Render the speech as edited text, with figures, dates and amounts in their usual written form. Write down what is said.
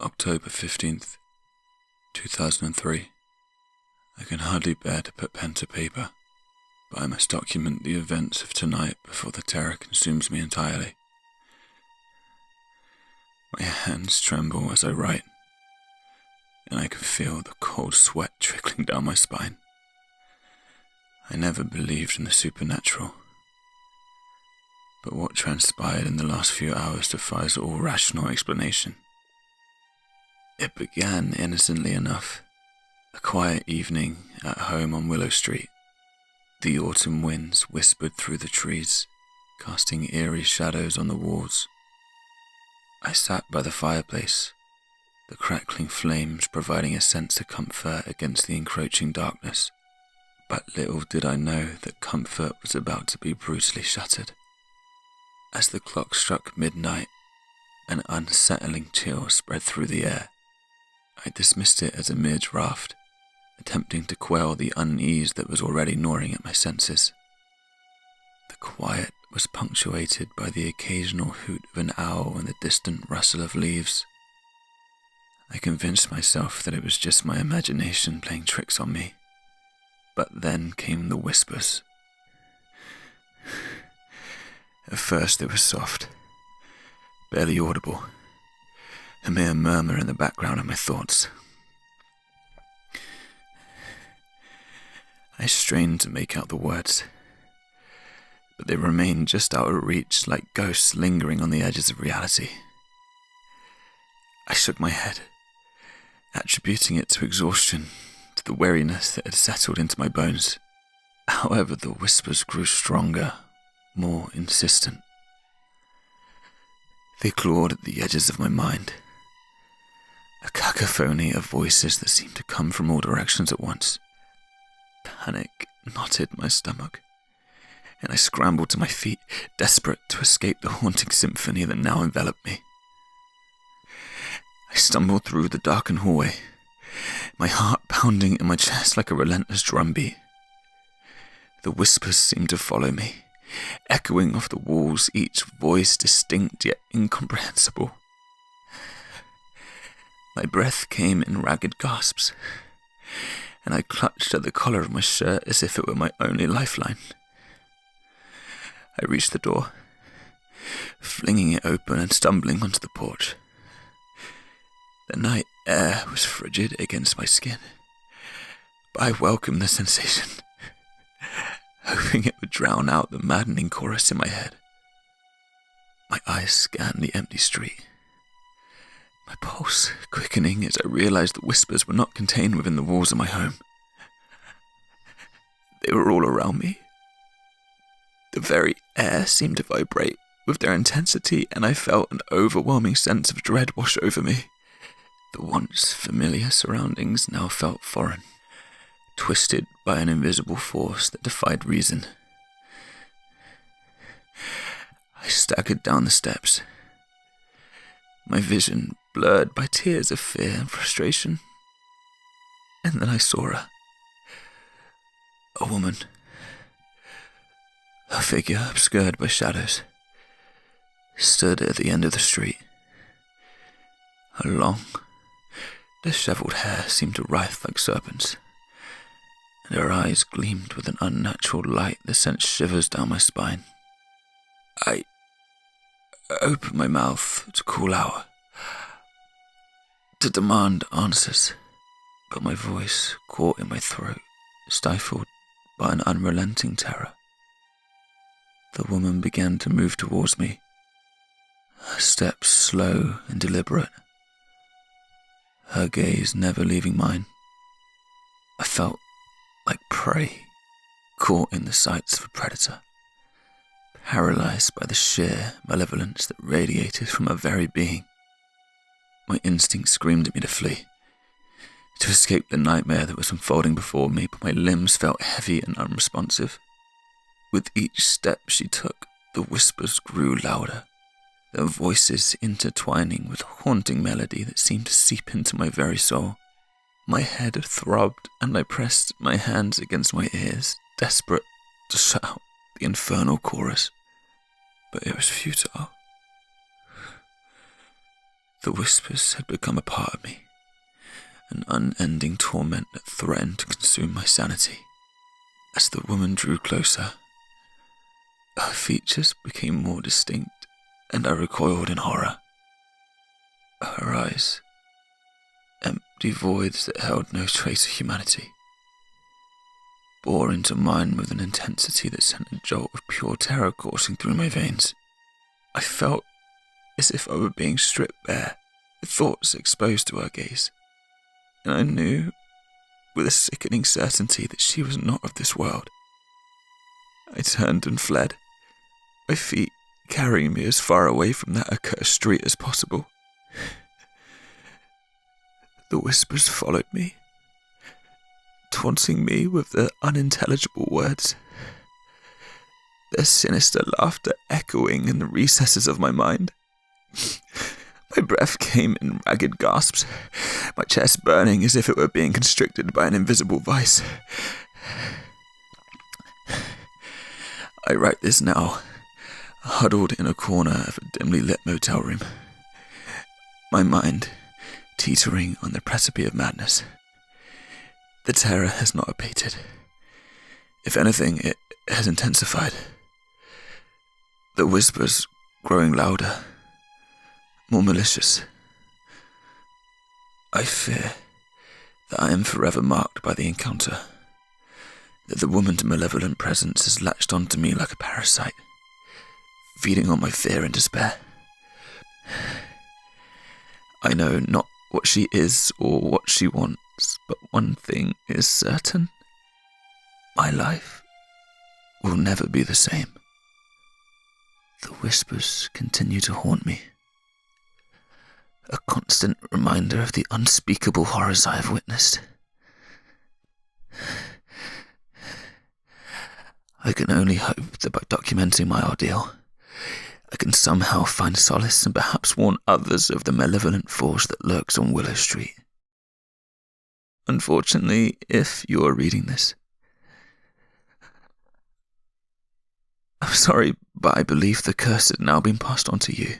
October 15th, 2003. I can hardly bear to put pen to paper, but I must document the events of tonight before the terror consumes me entirely. My hands tremble as I write, and I can feel the cold sweat trickling down my spine. I never believed in the supernatural, but what transpired in the last few hours defies all rational explanation. It began innocently enough, a quiet evening at home on Willow Street. The autumn winds whispered through the trees, casting eerie shadows on the walls. I sat by the fireplace, the crackling flames providing a sense of comfort against the encroaching darkness. But little did I know that comfort was about to be brutally shattered. As the clock struck midnight, an unsettling chill spread through the air. I dismissed it as a mere draft, attempting to quell the unease that was already gnawing at my senses. The quiet was punctuated by the occasional hoot of an owl and the distant rustle of leaves. I convinced myself that it was just my imagination playing tricks on me. But then came the whispers. At first they were soft, barely audible, a mere murmur in the background of my thoughts. I strained to make out the words, but they remained just out of reach, like ghosts lingering on the edges of reality. I shook my head, attributing it to exhaustion, to the weariness that had settled into my bones. However, the whispers grew stronger, more insistent. They clawed at the edges of my mind, a cacophony of voices that seemed to come from all directions at once. Panic knotted my stomach, and I scrambled to my feet, desperate to escape the haunting symphony that now enveloped me. I stumbled through the darkened hallway, my heart pounding in my chest like a relentless drumbeat. The whispers seemed to follow me, echoing off the walls, each voice distinct yet incomprehensible. My breath came in ragged gasps, and I clutched at the collar of my shirt as if it were my only lifeline. I reached the door, flinging it open and stumbling onto the porch. The night air was frigid against my skin, but I welcomed the sensation, hoping it would drown out the maddening chorus in my head. My eyes scanned the empty street, my pulse quickening as I realized the whispers were not contained within the walls of my home. They were all around me. The very air seemed to vibrate with their intensity, and I felt an overwhelming sense of dread wash over me. The once familiar surroundings now felt foreign, twisted by an invisible force that defied reason. I staggered down the steps, my vision blurred by tears of fear and frustration. And then I saw her. A woman. Her figure, obscured by shadows, stood at the end of the street. Her long, disheveled hair seemed to writhe like serpents, and her eyes gleamed with an unnatural light that sent shivers down my spine. I opened my mouth to call out, to demand answers, but my voice caught in my throat, stifled by an unrelenting terror. The woman began to move towards me, her steps slow and deliberate, her gaze never leaving mine. I felt like prey, caught in the sights of a predator, paralyzed by the sheer malevolence that radiated from her very being. My instinct screamed at me to flee, to escape the nightmare that was unfolding before me, but my limbs felt heavy and unresponsive. With each step she took, the whispers grew louder, their voices intertwining with a haunting melody that seemed to seep into my very soul. My head throbbed, and I pressed my hands against my ears, desperate to shut out the infernal chorus. But it was futile. The whispers had become a part of me, an unending torment that threatened to consume my sanity. As the woman drew closer, her features became more distinct, and I recoiled in horror. Her eyes, empty voids that held no trace of humanity, bore into mine with an intensity that sent a jolt of pure terror coursing through my veins. I felt as if I were being stripped bare, with thoughts exposed to her gaze, and I knew with a sickening certainty that she was not of this world. I turned and fled, my feet carrying me as far away from that accursed street as possible. The whispers followed me, taunting me with their unintelligible words, their sinister laughter echoing in the recesses of my mind. My breath came in ragged gasps, my chest burning as if it were being constricted by an invisible vice. I write this now, huddled in a corner of a dimly lit motel room, my mind teetering on the precipice of madness. The terror has not abated. If anything, it has intensified. The whispers growing louder, more malicious. I fear that I am forever marked by the encounter, that the woman's malevolent presence has latched onto me like a parasite, feeding on my fear and despair. I know not what she is or what she wants, but one thing is certain. My life will never be the same. The whispers continue to haunt me, a constant reminder of the unspeakable horrors I have witnessed. I can only hope that by documenting my ordeal, I can somehow find solace and perhaps warn others of the malevolent force that lurks on Willow Street. Unfortunately, if you are reading this, I'm sorry, but I believe the curse has now been passed on to you.